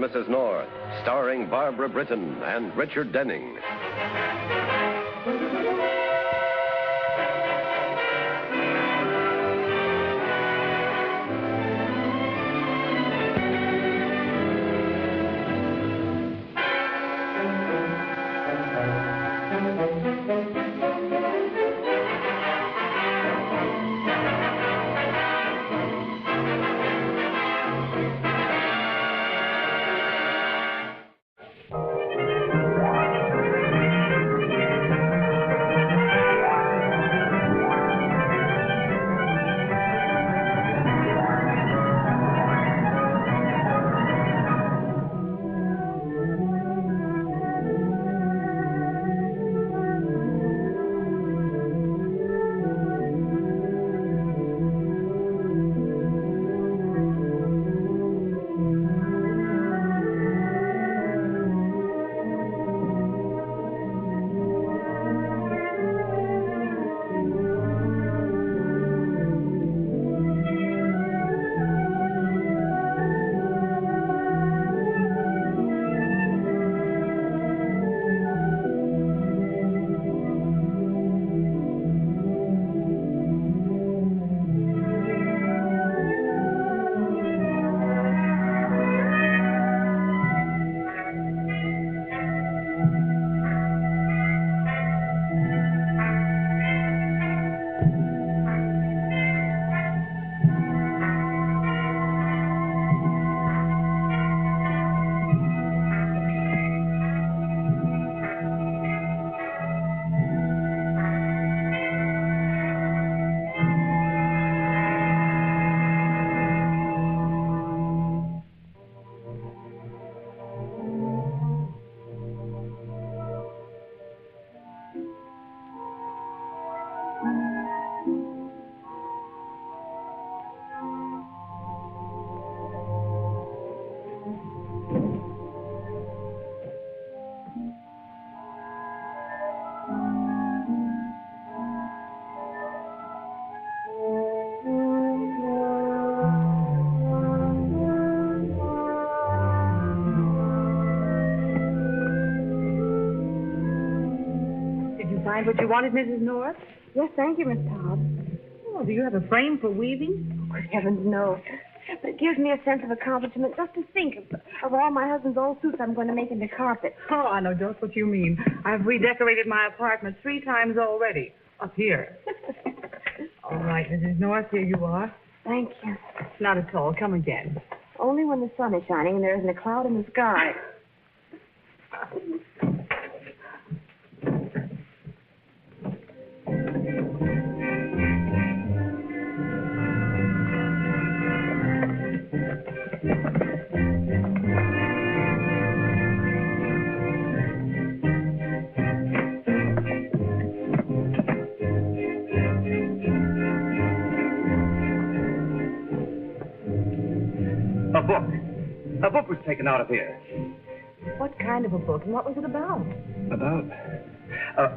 Mrs. North, starring Barbara Britton and Richard Denning. Find what you wanted, Mrs. North? Yes, thank you, Miss Todd. Oh, do you have a frame for weaving? Oh, good heavens, no. But it gives me a sense of accomplishment just to think of all my husband's old suits I'm going to make into carpet. Oh, I know just what you mean. I've redecorated my apartment 3 times already. Up here. All right, Mrs. North, here you are. Thank you. Not at all. Come again. Only when the sun is shining and there isn't a cloud in the sky. A book was taken out of here. What kind of a book, and what was it about?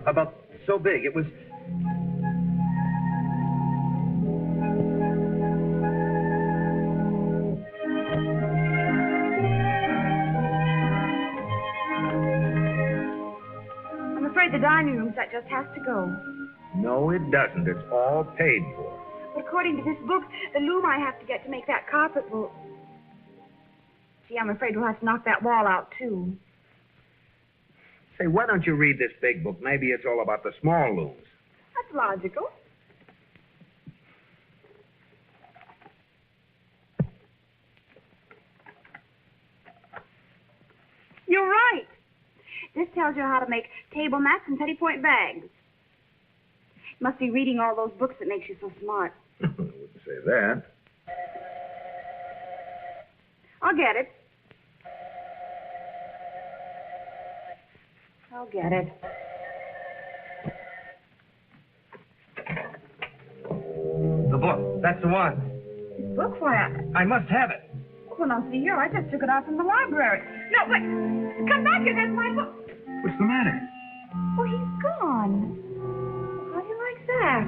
About so big. It was... I'm afraid the dining room set just has to go. No, it doesn't. It's all paid for. But according to this book, the loom I have to get to make that carpet will... Gee, I'm afraid we'll have to knock that wall out, too. Say, why don't you read this big book? Maybe it's all about the small looms. That's logical. You're right. This tells you how to make table mats and pettipoint bags. You must be reading all those books that makes you so smart. I wouldn't say that. I'll get it. I'll get it. The book. That's the one. This book? Why, I must have it. well, now, see here, I just took it out from the library. No, wait. Come back here. There's my book. What's the matter? Oh, he's gone. How do you like that?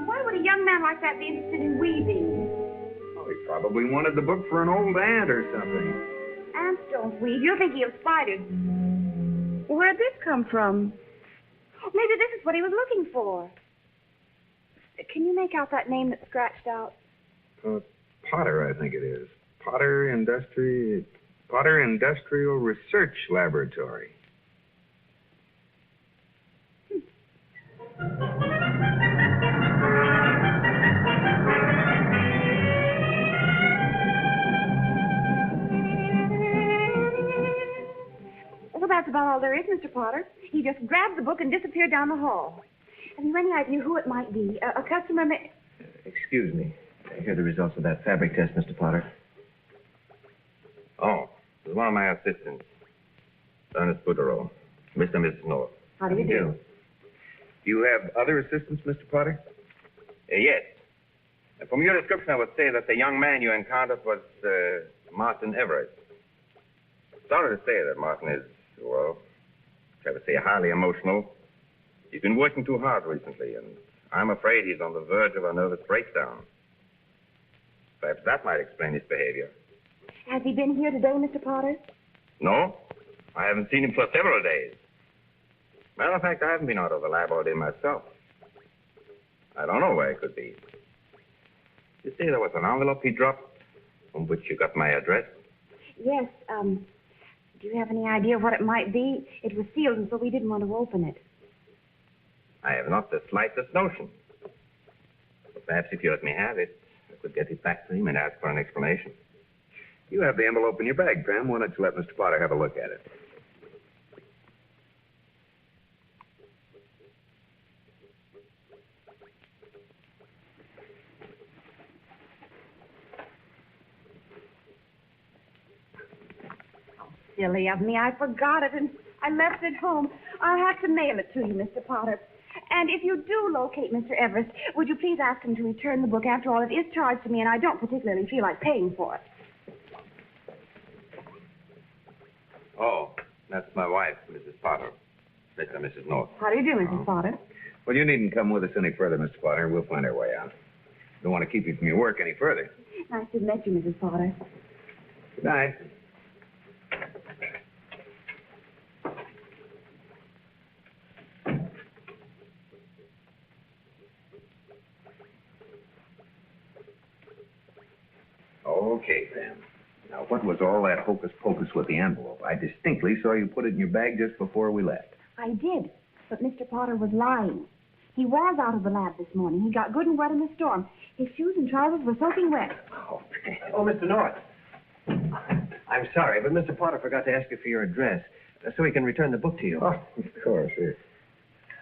Why would a young man like that be interested in weaving? Oh, he Probably wanted the book for an old aunt or something. Ants don't weave. You're thinking of spiders. Where'd this come from? Maybe this is what he was looking for. Can you make out that name that's scratched out? Potter, I think it is. Potter Industrial Research Laboratory. Well, that's about all there is, Mr. Potter. He just grabbed the book and disappeared down the hall. Have you any idea who it might be? A customer may... Excuse me. Here are the results of that fabric test, Mr. Potter. Oh, this is one of my assistants. Ernest Boudreau. Mr. and Mrs. North. How do you do? Do you have other assistants, Mr. Potter? Yes. From your description, I would say that the young man you encountered was Martin Everett. Sorry to say that Martin is, well, shall we say, highly emotional. He's been working too hard recently, and I'm afraid he's on the verge of a nervous breakdown. Perhaps that might explain his behavior. Has he been here today, Mr. Potter? No, I haven't seen him for several days. Matter of fact, I haven't been out of the lab all day myself. I don't know where he could be. You say there was an envelope he dropped from which you got my address? Yes, do you have any idea what it might be? It was sealed, and so we didn't want to open it. I have not the slightest notion. But perhaps if you let me have it, I could get it back to him and ask for an explanation. You have the envelope in your bag, Pam. Why don't you let Mr. Potter have a look at it? Silly of me. I forgot it, and I left it home. I'll have to mail it to you, Mr. Potter. And if you do locate Mr. Everest, would you please ask him to return the book? After all, it is charged to me, and I don't particularly feel like paying for it. Oh, that's my wife, Mrs. Potter. Mr. and Mrs. North. How do you do, Mrs. Potter? Well, you needn't come with us any further, Mr. Potter. We'll find our way out. Don't want to keep you from your work any further. Nice to meet you, Mrs. Potter. Good night. Okay, Pam. Now, what was all that hocus-pocus with the envelope? I distinctly saw you put it in your bag just before we left. I did, but Mr. Potter was lying. He was out of the lab this morning. He got good and wet in the storm. His shoes and trousers were soaking wet. Oh, Pam. Oh, Mr. North. I'm sorry, but Mr. Potter forgot to ask you for your address so he can return the book to you. Oh, of course, yes.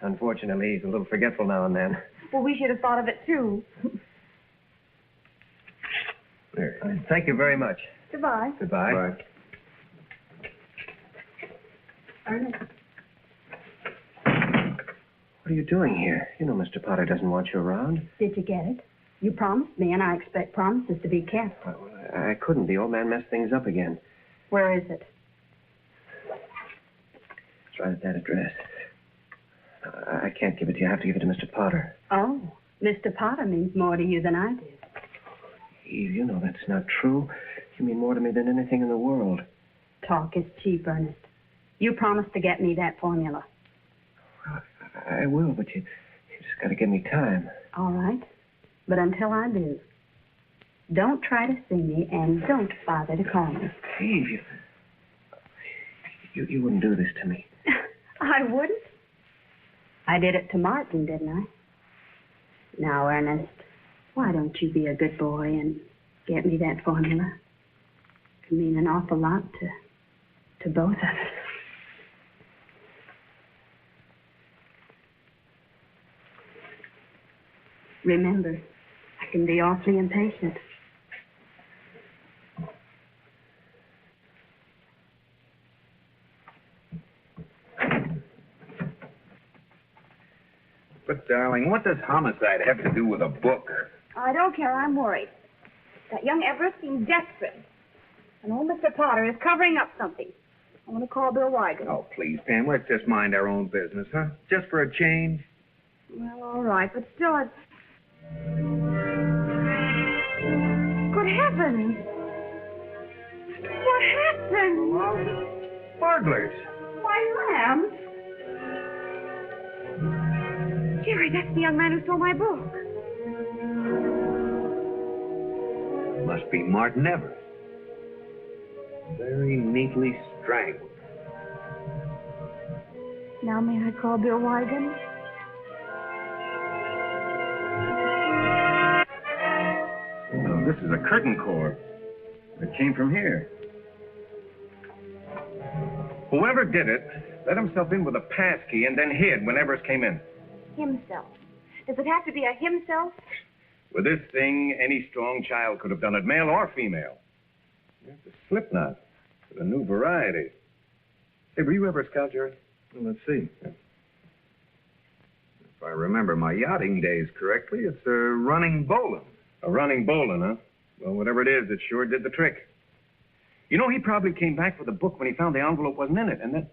Unfortunately, he's a little forgetful now and then. Well, we should have thought of it, too. There. Thank you very much. Goodbye. Goodbye. Bye. Ernest. What are you doing here? You know Mr. Potter doesn't want you around. Did you get it? You promised me, and I expect promises to be kept. I couldn't. The old man messed things up again. Where is it? It's right at that address. I can't give it to you. I have to give it to Mr. Potter. Oh, Mr. Potter means more to you than I do. Eve, you know that's not true. You mean more to me than anything in the world. Talk is cheap, Ernest. You promised to get me that formula. Well, I will, but you just got to give me time. All right. But until I do, don't try to see me and don't bother to call me. Eve, you wouldn't do this to me. I wouldn't. I did it to Martin, didn't I? Now, Ernest, why don't you be a good boy and get me that formula? It can mean an awful lot to both of us. Remember, I can be awfully impatient. But, darling, what does homicide have to do with a book? I don't care. I'm worried. That young Everett seems desperate. And old Mr. Potter is covering up something. I'm going to call Bill Wigan. Oh, please, Pam, let's just mind our own business, huh? Just for a change. Well, all right, but still, Good heavens! happened? What happened? Burglars. My lamp. Jerry, that's the young man who stole my book. Must be Martin Everett. Very neatly strangled. Now may I call Bill Wyden? Oh, this is a curtain cord. It came from here. Whoever did it let himself in with a pass key and then hid when Everest came in. Himself. Does it have to be a himself? With this thing, any strong child could have done it, male or female. It's a slip knot. It's a new variety. Hey, were you ever a scout, Jerry? Well, let's see. If I remember my yachting days correctly, it's a running bowline. A running bowline, huh? Well, whatever it is, it sure did the trick. You know, he probably came back for the book when he found the envelope wasn't in it, and then...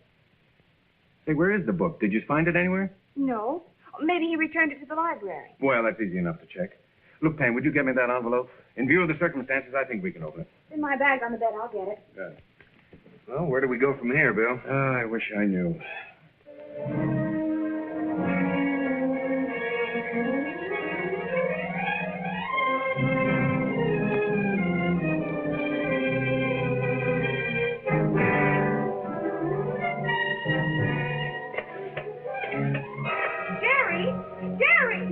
Say, where is the book? Did you find it anywhere? No. Maybe he returned it to the library. Well, that's easy enough to check. Look, Pam, would you get me that envelope? In view of the circumstances, I think we can open it. In my bag on the bed. I'll get it. Good. Well, where do we go from here, Bill? I wish I knew. Jerry! Jerry!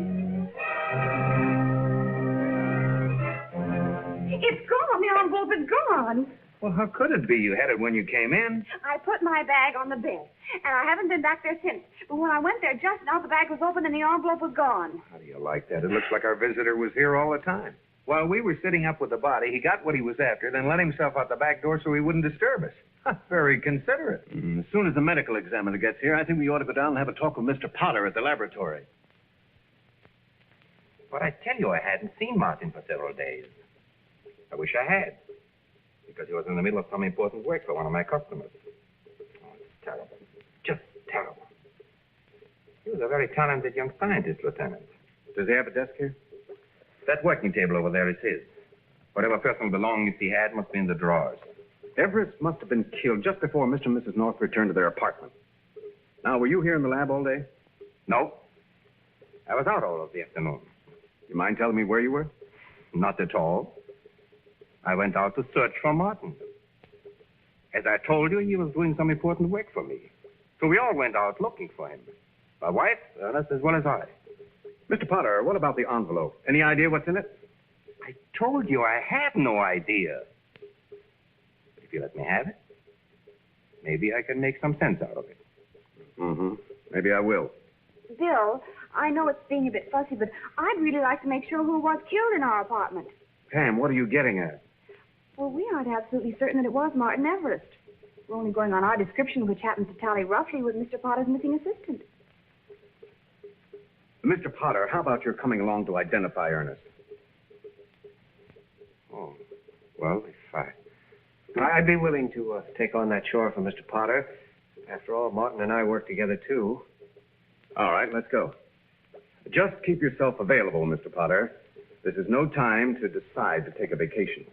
It's gone. The envelope is gone. Well, how could it be? You had it when you came in. I put my bag on the bed, and I haven't been back there since. But when I went there just now, the bag was open and the envelope was gone. How do you like that? It looks like our visitor was here all the time. While we were sitting up with the body, he got what he was after, then let himself out the back door so he wouldn't disturb us. Very considerate. As soon as the medical examiner gets here, I think we ought to go down and have a talk with Mr. Potter at the laboratory. But I tell you, I hadn't seen Martin for several days. I wish I had, because he was in the middle of some important work for one of my customers. Oh, it's terrible. Just terrible. He was a very talented young scientist, Lieutenant. Does he have a desk here? That working table over there is his. Whatever personal belongings he had must be in the drawers. Everest must have been killed just before Mr. and Mrs. North returned to their apartment. Now, were you here in the lab all day? No. I was out all of the afternoon. You mind telling me where you were? Not at all. I went out to search for Martin. As I told you, he was doing some important work for me. So we all went out looking for him. My wife, Ernest, as well as I. Mr. Potter, what about the envelope? Any idea what's in it? I told you I have no idea. But if you let me have it, maybe I can make some sense out of it. Mm-hmm. Maybe I will. Bill, I know it's being a bit fussy, but I'd really like to make sure who was killed in our apartment. Pam, what are you getting at? Well, we aren't absolutely certain that it was Martin Everest. We're only going on our description, which happens to tally roughly with Mr. Potter's missing assistant. Mr. Potter, how about your coming along to identify Ernest? Oh, well, if I'd be willing to take on that chore for Mr. Potter. After all, Martin and I work together, too. All right, let's go. Just keep yourself available, Mr. Potter. This is no time to decide to take a vacation.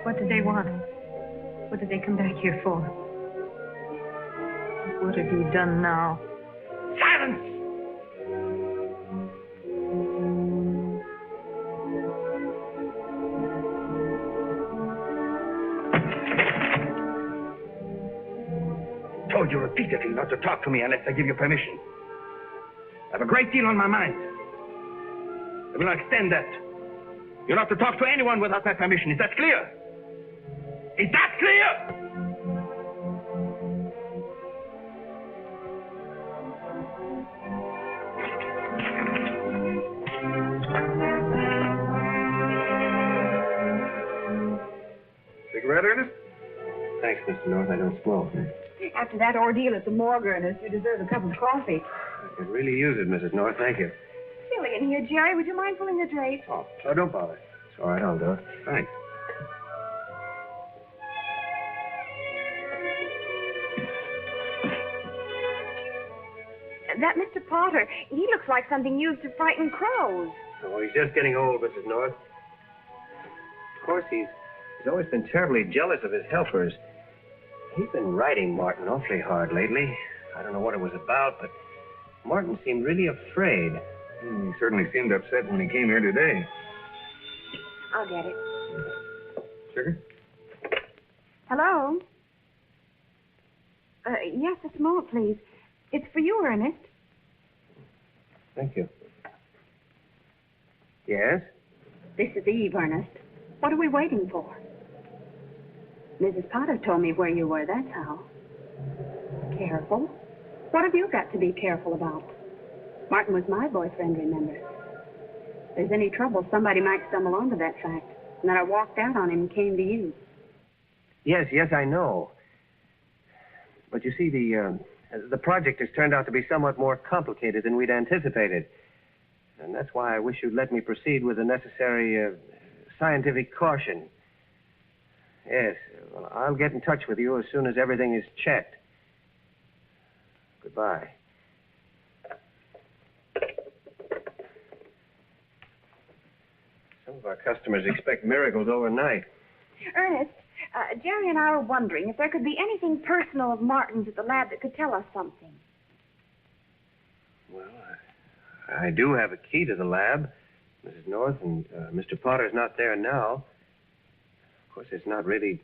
What did they want? What did they come back here for? What have you done now? silence! I told you repeatedly not to talk to me unless I give you permission. I have a great deal on my mind. I will not extend that. You're not to talk to anyone without my permission. Is that clear? Is that clear? Cigarette, Ernest? Thanks, Mr. North. I don't smoke. After that ordeal at the morgue, Ernest, you deserve a cup of coffee. I could really use it, Mrs. North. Thank you. Silly in here, Jerry. Would you mind pulling the drapes? Oh, don't bother. All right, I'll do it. Thanks. That Mr. Potter, he looks like something used to frighten crows. Oh, he's just getting old, Mrs. North. Of course, he's always been terribly jealous of his helpers. He's been riding Martin awfully hard lately. I don't know what it was about, but Martin seemed really afraid. He certainly seemed upset when he came here today. I'll get it. Sugar? Hello? Yes, a small, please. It's for you, Ernest. Thank you. Yes? This is Eve, Ernest. What are we waiting for? Mrs. Potter told me where you were, that's how. Careful? What have you got to be careful about? Martin was my boyfriend, remember? If there's any trouble, somebody might stumble onto that fact. And then I walked out on him and came to you. Yes, I know. But you see, the project has turned out to be somewhat more complicated than we'd anticipated. And that's why I wish you'd let me proceed with the necessary scientific caution. Yes, well, I'll get in touch with you as soon as everything is checked. Goodbye. Some of our customers expect miracles overnight. Ernest, Jerry and I were wondering if there could be anything personal of Martin's at the lab that could tell us something. Well, I do have a key to the lab, Mrs. North, and Mr. Potter's not there now. Of course, it's not really...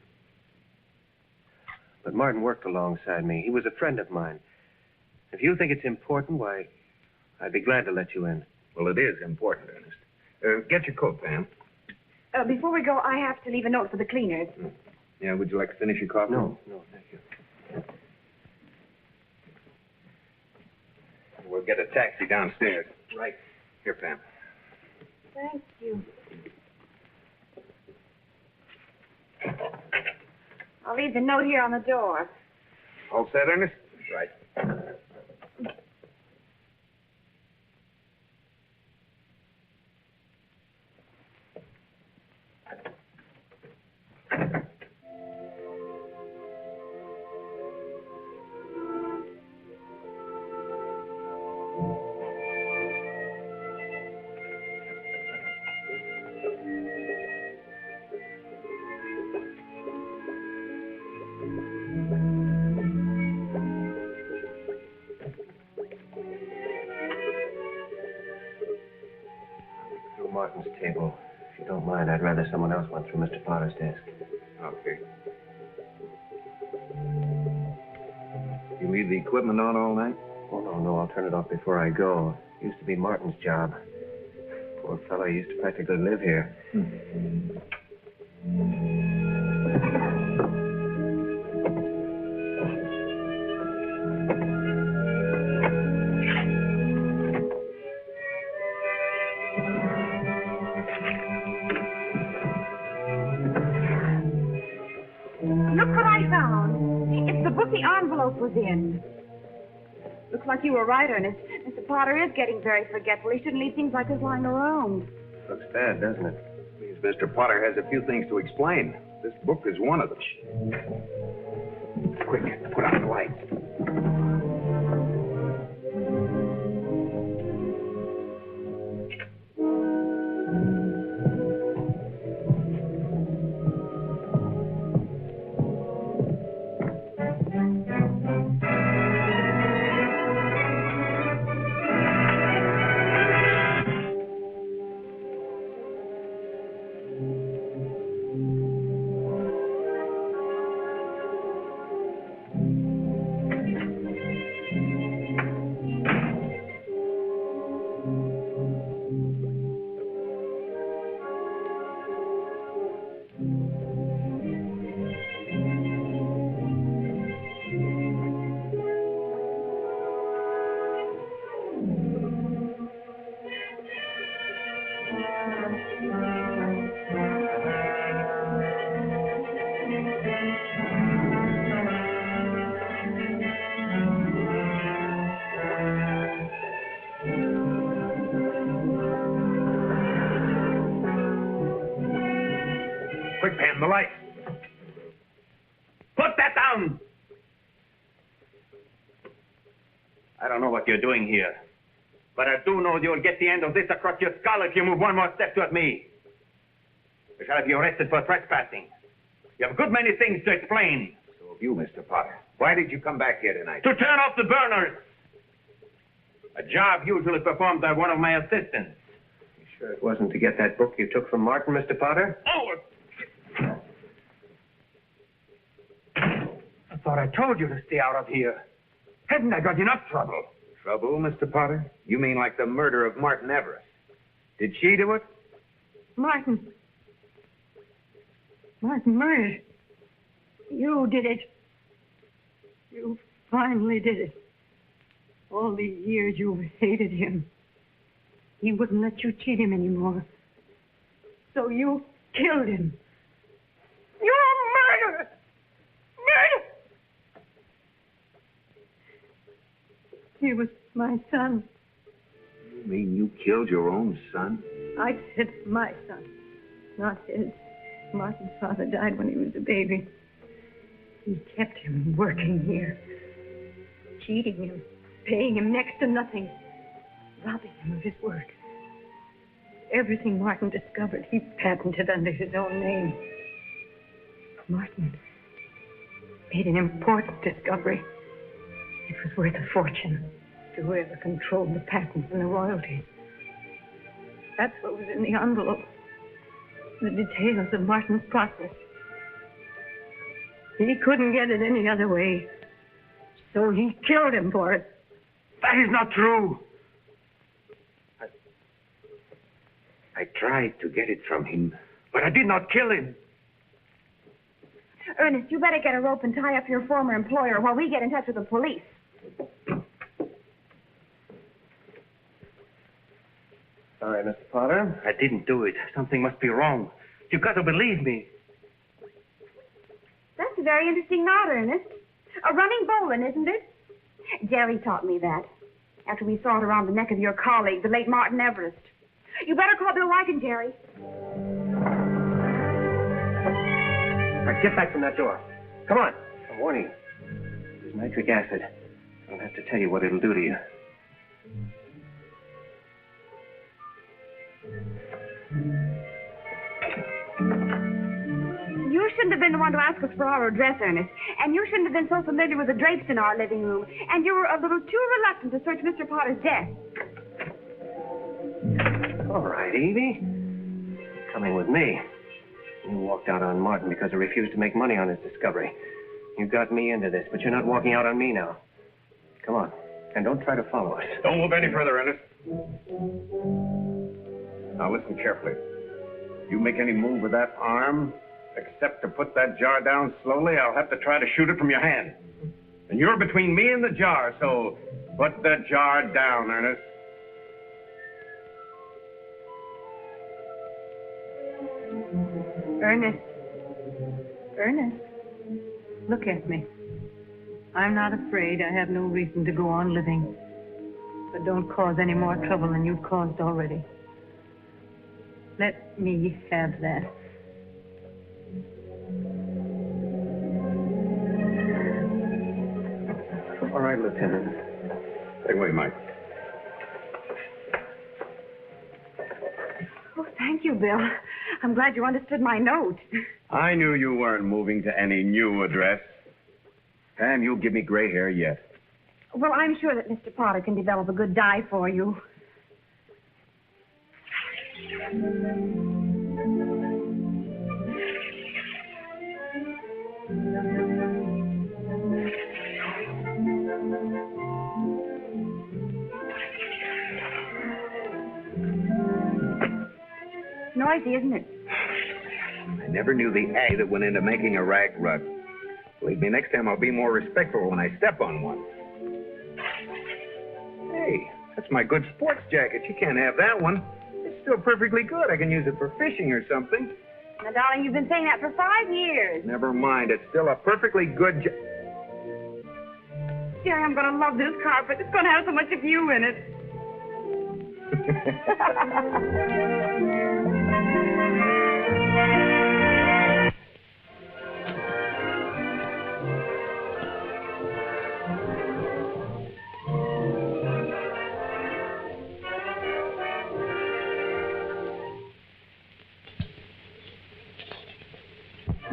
But Martin worked alongside me. He was a friend of mine. If you think it's important, why, I'd be glad to let you in. Well, it is important, Ernest. Get your coat, Pam. Before we go, I have to leave a note for the cleaners. Yeah, would you like to finish your coffee? No, thank you. We'll get a taxi downstairs. Right. Here, Pam. Thank you. I'll leave the note here on the door. All set, Ernest? Right. Martin's table. If you don't mind, I'd rather someone else went through Mr. Potter's desk. Okay. You leave the equipment on all night? Oh, no, I'll turn it off before I go. It used to be Martin's job. Poor fellow, he used to practically live here. Look what I found. It's the book the envelope was in. Looks like you were right, Ernest. Mr. Potter is getting very forgetful. He shouldn't leave things like this lying around. Looks bad, doesn't it? Means Mr. Potter has a few things to explain. This book is one of them. Quick, put out the lights. Pam, the light. Put that down! I don't know what you're doing here, but I do know you'll get the end of this across your skull if you move one more step toward me. We shall have you arrested for trespassing. You have a good many things to explain. So have you, Mr. Potter. Why did you come back here tonight? To turn off the burners. A job usually performed by one of my assistants. You sure it wasn't to get that book you took from Martin, Mr. Potter? Oh! I thought I told you to stay out of here. Hadn't I got enough trouble? Trouble, Mr. Potter? You mean like the murder of Martin Everest? Did she do it? Martin murdered. You did it. You finally did it. All these years you've hated him. He wouldn't let you cheat him anymore. So you killed him. You're a murderer! Murder! He was my son. You mean you killed your own son? I said my son, not his. Martin's father died when he was a baby. He kept him working here, cheating him, paying him next to nothing, robbing him of his work. Everything Martin discovered, he patented under his own name. Martin made an important discovery. It was worth a fortune to whoever controlled the patents and the royalties. That's what was in the envelope. The details of Martin's process. He couldn't get it any other way. So he killed him for it. That is not true. I tried to get it from him. But I did not kill him. Ernest, you better get a rope and tie up your former employer while we get in touch with the police. Sorry, Mr. Potter. I didn't do it. Something must be wrong. You've got to believe me. That's a very interesting knot, Ernest. A running bowline, isn't it? Jerry taught me that after we saw it around the neck of your colleague, the late Martin Everest. You better call Bill Wyken, Jerry. All right, get back from that door. Come on. I'm warning you. There's nitric acid. I don't have to tell you what it'll do to you. You shouldn't have been the one to ask us for our address, Ernest. And you shouldn't have been so familiar with the drapes in our living room. And you were a little too reluctant to search Mr. Potter's desk. All right, Evie. Coming with me. You walked out on Martin because he refused to make money on his discovery. You got me into this, but you're not walking out on me now. Come on. And don't try to follow us. Don't move any further, Ernest. Now listen carefully. You make any move with that arm, except to put that jar down slowly, I'll have to try to shoot it from your hand. And you're between me and the jar, so put that jar down, Ernest. Ernest, look at me. I'm not afraid. I have no reason to go on living. But don't cause any more trouble than you've caused already. Let me have that. All right, Lieutenant. Take away, Mike. Oh, thank you, Bill. I'm glad you understood my note. I knew you weren't moving to any new address. Pam, you'll give me gray hair yet. Well, I'm sure that Mr. Potter can develop a good dye for you. Noisy, isn't it? I never knew the A that went into making a rag rug. Believe me, next time I'll be more respectful when I step on one. Hey, that's my good sports jacket. You can't have that one. It's still perfectly good. I can use it for fishing or something. Now, darling, you've been saying that for 5 years. Never mind. It's still a perfectly good Jerry, I'm going to love this carpet. It's going to have so much of you in it.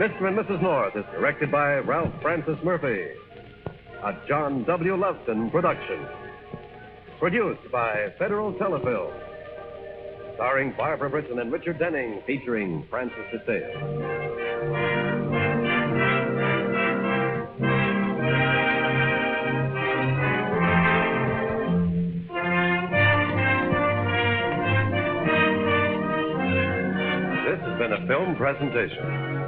Mr. and Mrs. North is directed by Ralph Francis Murphy. A John W. Loveston production. Produced by Federal Telefilm. Starring Barbara Britton and Richard Denning, featuring Francis DeSale. This has been a film presentation.